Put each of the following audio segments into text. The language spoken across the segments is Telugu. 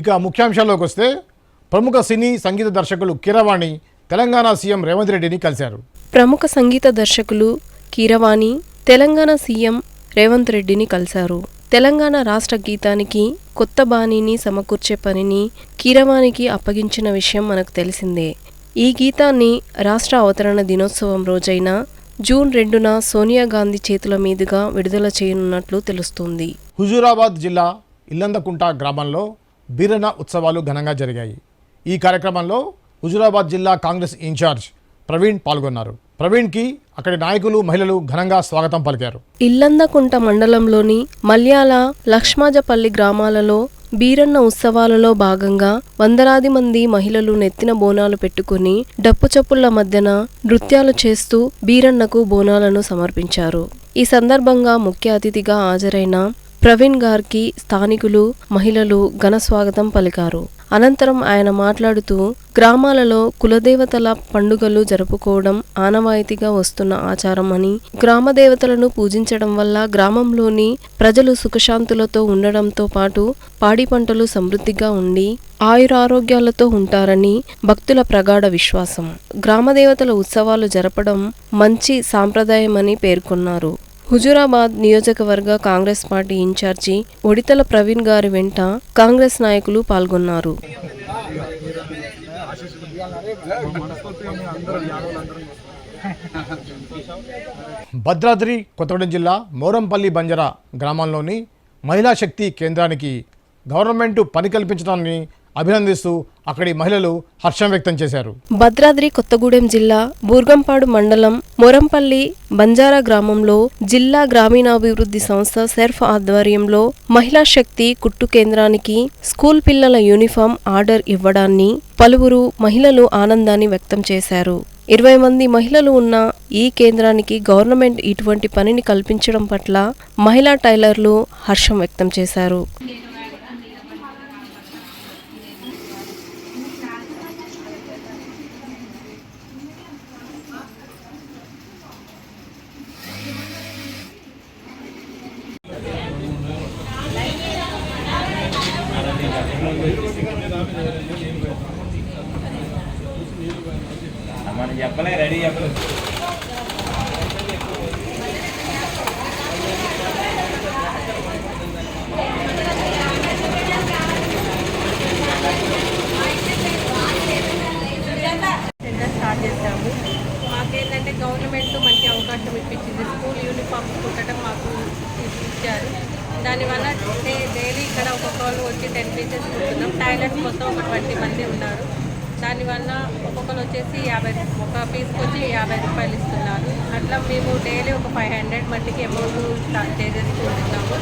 ఇక ముఖ్యాంశాల్లోకి వస్తే ప్రముఖ సినీ సంగీత దర్శకులు కీరవాణి తెలంగాణ సీఎం రేవంత్ రెడ్డిని కలిశారు. ప్రముఖ సంగీత దర్శకులు కీరవాణి తెలంగాణ సీఎం రేవంత్ రెడ్డిని కలిశారు. తెలంగాణ రాష్ట్ర గీతానికి కొత్త బాణీని సమకూర్చే పనిని కీరవాణికి అప్పగించిన విషయం మనకు తెలిసిందే. ఈ గీతాన్ని రాష్ట్ర అవతరణ దినోత్సవం రోజైన జూన్ 2న సోనియా గాంధీ చేతుల మీదుగా విడుదల చేయనున్నట్లు తెలుస్తుంది. హుజూరాబాద్ జిల్లా ఇల్లందకుంట గ్రామంలో బీరన్న ఉత్సవాలు ఘనంగా జరిగాయి. ఈ కార్యక్రమంలో హుజూరాబాద్ జిల్లా కాంగ్రెస్ ఇన్ఛార్జ్ ప్రవీణ్ పాల్గొన్నారు. ప్రవీణ్కి అక్కడి నాయకులు, మహిళలు ఘనంగా స్వాగతం పలికారు. ఇల్లందకుంట మండలంలోని మల్యాల, లక్ష్మాజపల్లి గ్రామాలలో బీరన్న ఉత్సవాలలో భాగంగా వందలాది మంది మహిళలు నెత్తిన బోనాలు పెట్టుకుని డప్పు చప్పుళ్ల మధ్యన నృత్యాలు చేస్తూ బీరన్నకు బోనాలను సమర్పించారు. ఈ సందర్భంగా ముఖ్య అతిథిగా హాజరైన ప్రవీణ్ గారికి స్థానికులు, మహిళలు ఘన స్వాగతం పలికారు. అనంతరం ఆయన మాట్లాడుతూ గ్రామాలలో కులదేవతల పండుగలు జరుపుకోవడం ఆనవాయితీగా వస్తున్న ఆచారం అని, గ్రామదేవతలను పూజించడం వల్ల గ్రామంలోని ప్రజలు సుఖశాంతులతో ఉండడంతో పాటు పాడి పంటలు సమృద్ధిగా ఉండి ఆయురారోగ్యాలతో ఉంటారని భక్తుల ప్రగాఢ విశ్వాసం. గ్రామదేవతల ఉత్సవాలు జరపడం మంచి సాంప్రదాయమని పేర్కొన్నారు. హుజూరాబాద్ నియోజకవర్గ కాంగ్రెస్ పార్టీ ఇన్ఛార్జి ఒడితల ప్రవీణ్ గారి వెంట కాంగ్రెస్ నాయకులు పాల్గొన్నారు. భద్రాద్రి కొత్తగూడెం జిల్లా మోరంపల్లి బంజరా గ్రామంలోని మహిళా శక్తి కేంద్రానికి గవర్నమెంట్ పని కల్పించడాన్ని అభినందిస్తూ అక్కడి మహిళలు హర్షం వ్యక్తం చేశారు. భద్రాద్రి కొత్తగూడెం జిల్లా బూర్గంపాడు మండలం మొరంపల్లి బంజారా గ్రామంలో జిల్లా గ్రామీణాభివృద్ధి సంస్థ సెర్ఫ్ ఆధ్వర్యంలో మహిళా శక్తి కుట్టు కేంద్రానికి స్కూల్ పిల్లల యూనిఫామ్ ఆర్డర్ ఇవ్వడాన్ని పలువురు మహిళలు ఆనందాన్ని వ్యక్తం చేశారు. 20 మంది మహిళలు ఉన్న ఈ కేంద్రానికి గవర్నమెంట్ ఇటువంటి పనిని కల్పించడం పట్ల మహిళా టైలర్లు హర్షం వ్యక్తం చేశారు. రెడీ చెప్పలేదు. స్టార్ట్ చేసాము. మాకేంటంటే గవర్నమెంట్ మంచి అవకాశం ఇప్పించింది. స్కూల్ యూనిఫామ్స్ కుట్టడం మాకు ఇచ్చారు. దానివల్ల డైలీ ఇక్కడ ఒక్కొక్కరు వచ్చి 10 పీసెస్ కుడుతున్నాం. టైలర్స్ మొత్తం ఒక 20 మంది ఉన్నారు. దానివల్ల ఒక్కొక్కరు వచ్చేసి 50, ఒక పీస్కి వచ్చి 50 రూపాయలు ఇస్తున్నారు. అట్లా మేము డైలీ ఒక 500 మట్టికి అమౌంట్ స్టార్ట్ చేసేసుకుంటున్నాము.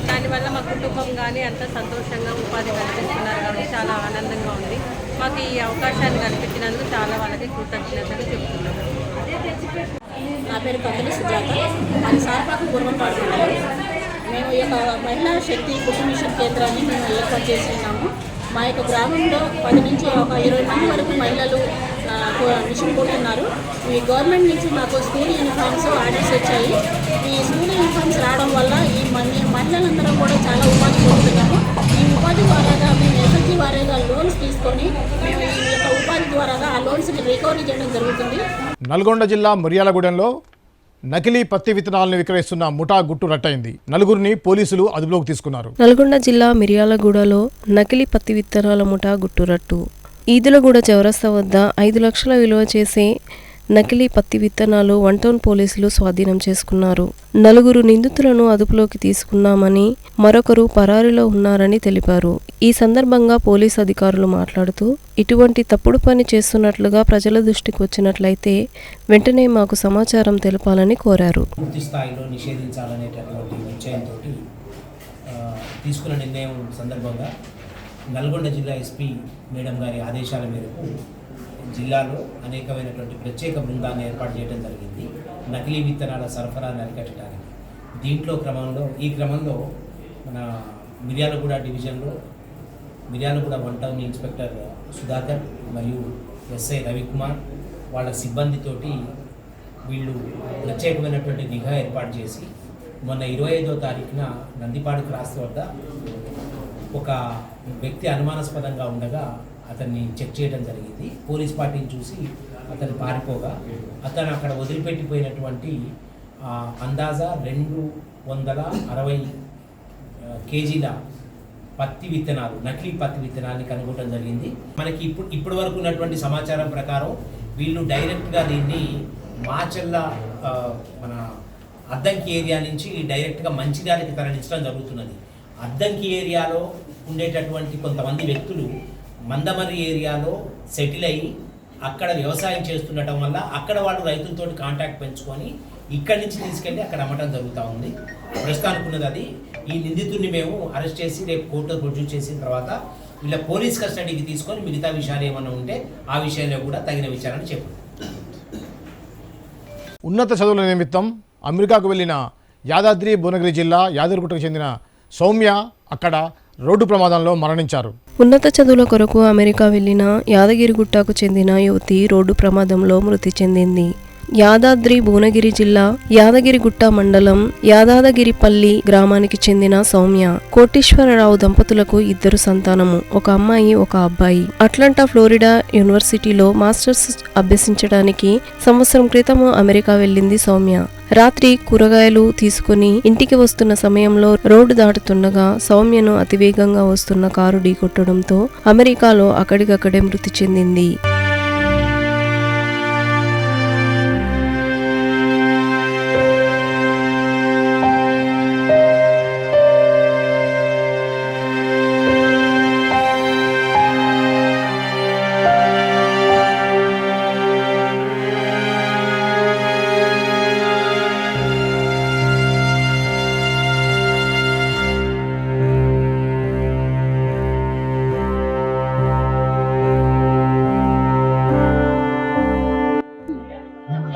దానివల్ల మా కుటుంబం కానీ అంత సంతోషంగా ఉపాధి కల్పిస్తున్నారు కాబట్టి చాలా ఆనందంగా ఉంది. మాకు ఈ అవకాశాన్ని కల్పించినందుకు చాలా వాళ్ళకి కృతజ్ఞతలు చెప్తున్నాము. నా పేరు కందులు సుజాత. మాది సార్పాకు పూర్వంపాడు. మేము ఈ యొక్క మహిళా శక్తి కుటుంబ మిషన్ కేంద్రాన్ని మేము ఏర్పాటు చేసి ఉన్నాము. మా యొక్క గ్రామంలో 10 నుంచి ఒక 20 మంది వరకు మహిళలు మిషన్ కుట్టున్నారు. ఈ గవర్నమెంట్ నుంచి మాకు స్కూల్ యూనిఫామ్స్ ఆర్డర్స్ వచ్చాయి. ఈ స్కూల్ యూనిఫామ్స్ రావడం వల్ల ఈ మహిళలందరం కూడా చాలా ఉపాధి పొందుతున్నాము. ఈ ఉపాధి ద్వారాగా మేము ఎస్ఎల్జీ వారీగా లోన్స్ తీసుకొని మేము ఈ యొక్క ఉపాధి ద్వారాగా ఆ లోన్స్ని రికవరీ చేయడం జరుగుతుంది. నల్గొండ జిల్లా మిర్యాలగూడెంలో నకిలీ పత్తి విత్తనాలను విక్రయిస్తున్న ముఠా గుట్టు రట్టయింది. 4గురిని పోలీసులు అదుపులోకి తీసుకున్నారు. నల్గొండ జిల్లా మిర్యాలగూడలో నకిలీ పత్తి విత్తనాల ముఠా గుట్టురట్టు. ఈదులగూడ చౌరస్తా వద్ద 5 లక్షల విలువ చేసే నకిలీ పత్తి విత్తనాలు 1 టౌన్ పోలీసులు స్వాధీనం చేసుకున్నారు. 4 నిందితులను అదుపులోకి తీసుకున్నామని, మరొకరు పరారీలో ఉన్నారని తెలిపారు. ఈ సందర్భంగా పోలీసు అధికారులు మాట్లాడుతూ ఇటువంటి తప్పుడు పని చేస్తున్నట్లుగా ప్రజల దృష్టికి వచ్చినట్లయితే వెంటనే మాకు సమాచారం తెలపాలని కోరారు. పూర్తి స్థాయిలో నిషేధించాలనేటటువంటి నిశ్చయంతో తీసుకున్న నిర్ణయం సందర్భంగా నల్గొండ జిల్లా ఎస్పీ మేడం గారి ఆదేశాల మేరకు జిల్లాలో అనేకమైనటువంటి ప్రత్యేక బృందాన్ని ఏర్పాటు చేయడం జరిగింది నకిలీ విత్తనాల సరఫరాను అరికట్టడానికి. ఈ క్రమంలో మన మిర్యాలగూడ డివిజన్లో మిర్యాలగూడ 1 టౌన్ ఇన్స్పెక్టర్ సుధాకర్ మరియు ఎస్ఐ రవికుమార్ వాళ్ళ సిబ్బందితోటి వీళ్ళు ప్రత్యేకమైనటువంటి నిఘా ఏర్పాటు చేసి మొన్న 25వ తారీఖున నందిపాడు క్రాస్ వద్ద ఒక వ్యక్తి అనుమానాస్పదంగా ఉండగా అతన్ని చెక్ చేయడం జరిగింది. పోలీస్ పార్టీని చూసి అతను పారిపోగా అతను అక్కడ వదిలిపెట్టిపోయినటువంటి అందాజా 260 కేజీల పత్తి విత్తనాలు, నకిలీ పత్తి విత్తనాలని కనుగొనడం జరిగింది. మనకి ఇప్పటి వరకు ఉన్నటువంటి సమాచారం ప్రకారం వీళ్ళు డైరెక్ట్గా దీన్ని మాచల్ల మన అద్దంకి ఏరియా నుంచి డైరెక్ట్గా మంచిర్యాలకి తరలించడం జరుగుతున్నది. అద్దంకి ఏరియాలో ఉండేటటువంటి కొంతమంది వ్యక్తులు మందమర్రి ఏరియాలో సెటిల్ అయ్యి అక్కడ వ్యవసాయం చేస్తుండటం వల్ల అక్కడ వాళ్ళు రైతులతో కాంటాక్ట్ పెంచుకొని ఇక్కడి నుంచి తీసుకెళ్ళి అక్కడ అమ్మటం జరుగుతూ ఉంది. ప్రస్తుతానికి ఉన్నది అది. ఈ నిందితుడిని మేము అరెస్ట్ చేసి రేపు కోర్టులో ప్రొడ్యూస్ చేసిన తర్వాత వీళ్ళ పోలీస్ కస్టడీకి తీసుకొని మిగతా విషయాలు ఏమైనా ఉంటే ఆ విషయంలో కూడా తగిన విచారణ చేపడతాం. ఉన్నత చదువుల నిమిత్తం అమెరికాకు వెళ్ళిన యాదాద్రి భువనగిరి జిల్లా యాదగిరిగుట్టకు చెందిన సౌమ్య అక్కడ రోడ్డు ప్రమాదంలో మరణించారు. ఉన్నత చదువుల కొరకు అమెరికా వెళ్లిన యాదగిరిగుట్టకు చెందిన యువతి రోడ్డు ప్రమాదంలో మృతి చెందింది. యాదాద్రి భువనగిరి జిల్లా యాదగిరిగుట్ట మండలం యాదాదగిరిపల్లి గ్రామానికి చెందిన సౌమ్య కోటీశ్వరరావు దంపతులకు 2 సంతానము, ఒక అమ్మాయి ఒక అబ్బాయి. అట్లాంటా ఫ్లోరిడా యూనివర్సిటీలో మాస్టర్స్ అభ్యసించడానికి సంవత్సరం క్రితం అమెరికా వెళ్ళింది సౌమ్య. రాత్రి కూరగాయలు తీసుకుని ఇంటికి వస్తున్న సమయంలో రోడ్డు దాటుతుండగా సౌమ్యను అతివేగంగా వస్తున్న కారు ఢీకొట్టడంతో అమెరికాలో అక్కడికక్కడే మృతి చెందింది.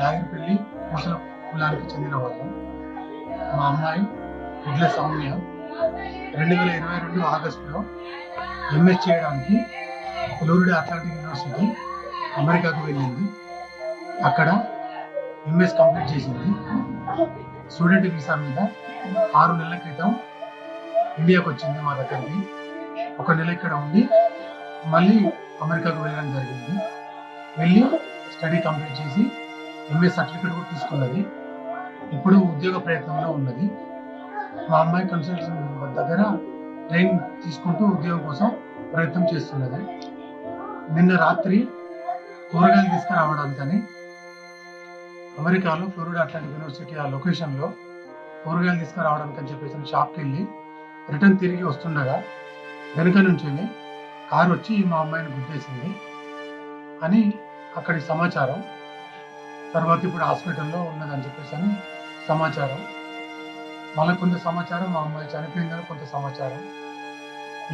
యాదగిరిపల్లి ముసల కులానికి చెందిన వాళ్ళం. మా అమ్మాయి గుడ్ల సౌమ్య 2022 ఆగస్టులో ఎంఎస్ చేయడానికి ఫ్లోరిడా అట్లాంటిక్ యూనివర్సిటీ అమెరికాకు వెళ్ళింది. అక్కడ ఎంఎస్ కంప్లీట్ చేసింది. స్టూడెంట్ వీసా మీద 6 నెలల క్రితం ఇండియాకు వచ్చింది మా దగ్గరికి. 1 నెల ఇక్కడ ఉండి మళ్ళీ అమెరికాకు వెళ్ళడం జరిగింది. వెళ్ళి స్టడీ కంప్లీట్ చేసి ఎంఎస్ సర్టిఫికేట్ కూడా తీసుకున్నది. ఇప్పుడు ఉద్యోగ ప్రయత్నంలో ఉన్నది. మా అమ్మాయి కన్సల్టెన్సీ దగ్గర ట్రైనింగ్ తీసుకుంటూ ఉద్యోగం కోసం ప్రయత్నం చేస్తున్నది. నిన్న రాత్రి కూరగాయలు తీసుకురావడానికని అమెరికాలో ఫ్లోరిడా అట్లాంటిక్ యూనివర్సిటీ ఆ లొకేషన్లో కూరగాయలు తీసుకురావడానికి అని చెప్పేసి షాప్కి వెళ్ళి రిటర్న్ తిరిగి వస్తుండగా వెనుక నుంచి కారు వచ్చి మా అమ్మాయిని గుద్దేసింది అని అక్కడి సమాచారం. తర్వాత ఇప్పుడు హాస్పిటల్లో ఉన్నదని చెప్పేసి అని సమాచారం. మళ్ళీ కొంత సమాచారం మా అమ్మాయి చనిపోయిందని కొంత సమాచారం.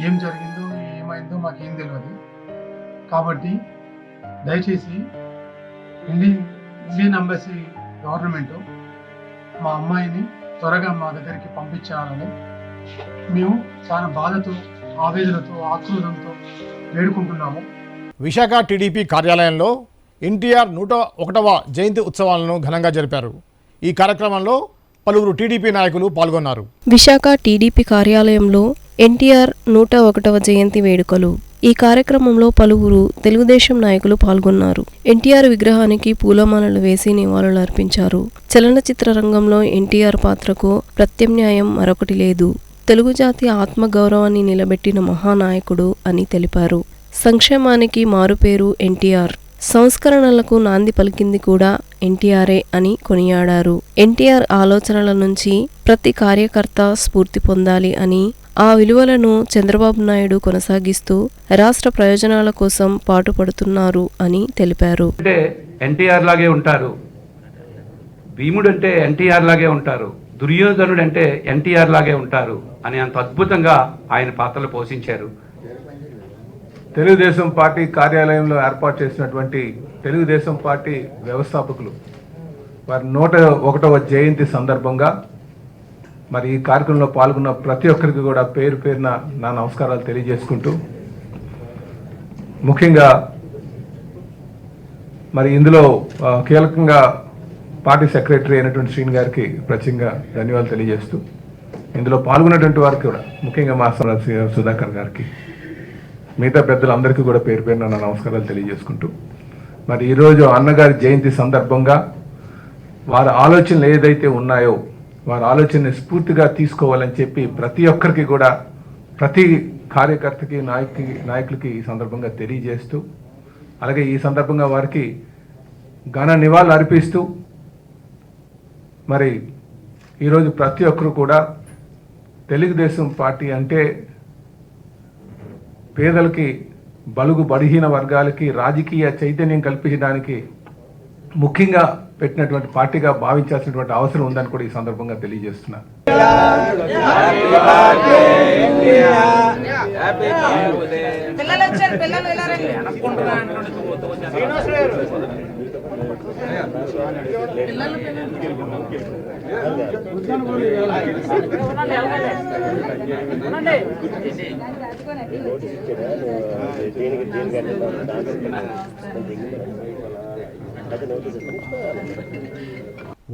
ఏం జరిగిందో ఏమైందో మాకేం తెలియదు. కాబట్టి దయచేసి ఇండియన్ ఎంబసీ గవర్నమెంట్ మా అమ్మాయిని త్వరగా మా దగ్గరికి పంపించాలని మేము చాలా బాధతో, ఆవేదనతో, ఆక్రోధంతో వేడుకుంటున్నాము. విశాఖ టీడీపీ కార్యాలయంలో ఎన్టీఆర్ 101వ జయంతి ఉత్సవాలను ఘనంగా జరిపారు. ఈ కార్యక్రమంలో పలువురు టీడీపీ నాయకులు పాల్గొన్నారు. విశాఖ టీడీపీ కార్యాలయంలో ఎన్టీఆర్ 101వ జయంతి వేడుకలు. ఈ కార్యక్రమంలో పలువురు తెలుగుదేశం నాయకులు పాల్గొన్నారు. ఎన్టీఆర్ విగ్రహానికి పూలమాలలు వేసి నివాళులు అర్పించారు. చలనచిత్ర రంగంలో ఎన్టీఆర్ పాత్రకు ప్రత్యామ్నాయం మరొకటి లేదు. తెలుగు జాతి ఆత్మగౌరవాన్ని నిలబెట్టిన మహానాయకుడు అని తెలిపారు. సంక్షేమానికి మారుపేరు ఎన్టీఆర్. సంస్కరణలకు నాంది పలికింది కూడా ఎన్టీఆర్ఏ అని కొనియాడారు. ఎన్టీఆర్ ఆలోచనల నుంచి ప్రతి కార్యకర్త స్ఫూర్తి పొందాలి అని, ఆ విలువలను చంద్రబాబు నాయుడు కొనసాగిస్తూ రాష్ట్ర ప్రయోజనాల కోసం పాటుపడుతున్నారు అని తెలిపారు. అంటే ఎన్టీఆర్ లాగే ఉంటారు, భీముడు అంటే ఎన్టీఆర్ లాగే ఉంటారు, దుర్యోధనుడు అంటే ఎన్టీఆర్ లాగే ఉంటారు అని అంత అద్భుతంగా ఆయన పాత్రలు పోషించారు. తెలుగుదేశం పార్టీ కార్యాలయంలో ఏర్పాటు చేసినటువంటి తెలుగుదేశం పార్టీ వ్యవస్థాపకులు వారి 101వ జయంతి సందర్భంగా మరి ఈ కార్యక్రమంలో పాల్గొన్న ప్రతి ఒక్కరికి కూడా పేరు పేరున నా నమస్కారాలు తెలియజేసుకుంటూ, ముఖ్యంగా మరి ఇందులో కీలకంగా పార్టీ సెక్రటరీ అయినటువంటి శ్రీని గారికి ప్రత్యేకంగా ధన్యవాదాలు తెలియజేస్తూ, ఇందులో పాల్గొన్నటువంటి వారికి కూడా ముఖ్యంగా మా సుధాకర్ గారికి మిగతా పెద్దలందరికీ కూడా పేరు పేరున నా నమస్కారాలు తెలియజేసుకుంటూ మరి ఈరోజు అన్నగారి జయంతి సందర్భంగా వారి ఆలోచనలు ఏదైతే ఉన్నాయో వారి ఆలోచనని స్ఫూర్తిగా తీసుకోవాలని చెప్పి ప్రతి ఒక్కరికి కూడా ప్రతి కార్యకర్తకి నాయకులకి ఈ సందర్భంగా తెలియజేస్తూ అలాగే ఈ సందర్భంగా వారికి ఘన నివాళులు అర్పిస్తూ మరి ఈరోజు ప్రతి ఒక్కరు కూడా తెలుగుదేశం పార్టీ అంటే పేదలకి బలుగు బలహీన వర్గాలకి రాజకీయ చైతన్యం కల్పించడానికి ముఖ్యంగా పెట్టినటువంటి పార్టీగా భావించాల్సినటువంటి అవసరం ఉందని కూడా ఈ సందర్భంగా తెలియజేస్తున్నాను.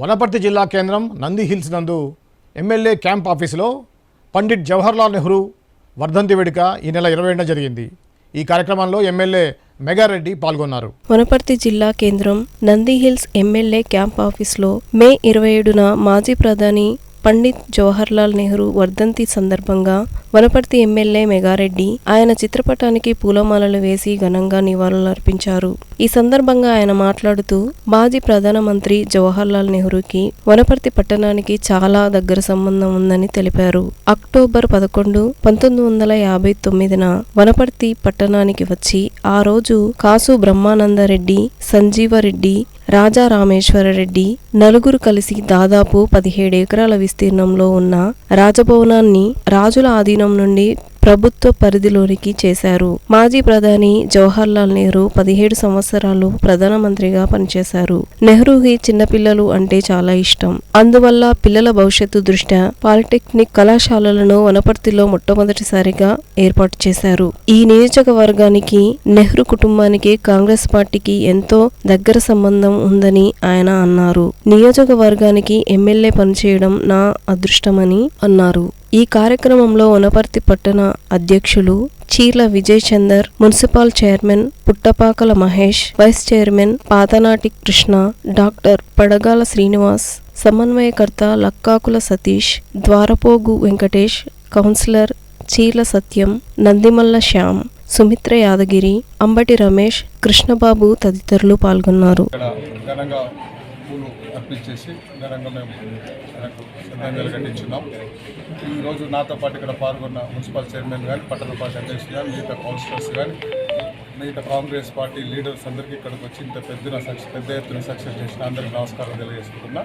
వనపర్తి జిల్లా కేంద్రం నంది హిల్స్ నందు ఎమ్మెల్యే క్యాంప్ ఆఫీసులో పండిట్ జవహర్లాల్ నెహ్రూ వర్ధంతి వేడుక ఈ నెల 20న జరిగింది. ఈ కార్యక్రమంలో ఎమ్మెల్యే మెగారెడ్డి పాల్గొన్నారు. వనపర్తి జిల్లా కేంద్రం నంది హిల్స్ ఎమ్మెల్యే క్యాంప్ ఆఫీస్లో మే 27న మాజీ ప్రధాని పండిత్ జవహర్లాల్ నెహ్రూ వర్ధంతి సందర్భంగా వనపర్తి ఎమ్మెల్యే మెగారెడ్డి ఆయన చిత్రపటానికి పూలమాలలు వేసి ఘనంగా నివాళులర్పించారు. ఈ సందర్భంగా ఆయన మాట్లాడుతూ మాజీ ప్రధానమంత్రి జవహర్లాల్ నెహ్రూకి వనపర్తి పట్టణానికి చాలా దగ్గర సంబంధం ఉందని తెలిపారు. అక్టోబర్ 11, 1959న వనపర్తి పట్టణానికి వచ్చి ఆ రోజు కాసు బ్రహ్మానందరెడ్డి, సంజీవరెడ్డి, రాజా రామేశ్వరరెడ్డి నలుగురు కలిసి దాదాపు 17 ఎకరాల విస్తీర్ణంలో ఉన్న రాజభవనాన్ని రాజుల ఆధీనం నుండి ప్రభుత్వ పరిధిలోనికి చేశారు. మాజీ ప్రధాని జవహర్లాల్ నెహ్రూ 17 సంవత్సరాలు ప్రధానమంత్రిగా పనిచేశారు. నెహ్రూకి చిన్నపిల్లలు అంటే చాలా ఇష్టం. అందువల్ల పిల్లల భవిష్యత్తు దృష్ట్యా పాలిటెక్నిక్ కళాశాలలను వనపర్తిలో మొట్టమొదటిసారిగా ఏర్పాటు చేశారు. ఈ నియోజకవర్గానికి నెహ్రూ కుటుంబానికి కాంగ్రెస్ పార్టీకి ఎంతో దగ్గర సంబంధం ఉందని ఆయన అన్నారు. నియోజకవర్గానికి ఎమ్మెల్యే పనిచేయడం నా అదృష్టమని అన్నారు. ఈ కార్యక్రమంలో వనపర్తి పట్టణ అధ్యక్షులు Cheerla Vijay Chander, municipal chairman Puttapakala Mahesh, vice chairman Pathanati Krishna, doctor Padagala Srinivas, సమన్వయకర్త లక్కాకుల సతీష్, ద్వారపోగు వెంకటేష్, కౌన్సిలర్ చీర్ల సత్యం, నందిమల్ల శ్యామ్, సుమిత్ర యాదగిరి, అంబటి రమేష్, కృష్ణబాబు తదితరులు పాల్గొన్నారు. అర్పించేసి ఘనంగా మేము ఆయనకు శ్రద్ధాంజలి ఘటించున్నాం. ఈరోజు నాతో పాటు ఇక్కడ పాల్గొన్న మున్సిపల్ చైర్మన్ కానీ, పట్టణ పార్టీ అధ్యక్షులు కానీ, మిగతా కౌన్సిలర్స్ కానీ, మిగతా కాంగ్రెస్ పార్టీ లీడర్స్ అందరికీ ఇక్కడికి వచ్చి ఇంత పెద్ద ఎత్తున సక్సెస్ చేసిన అందరికీ నమస్కారం తెలియజేసుకుంటున్నా.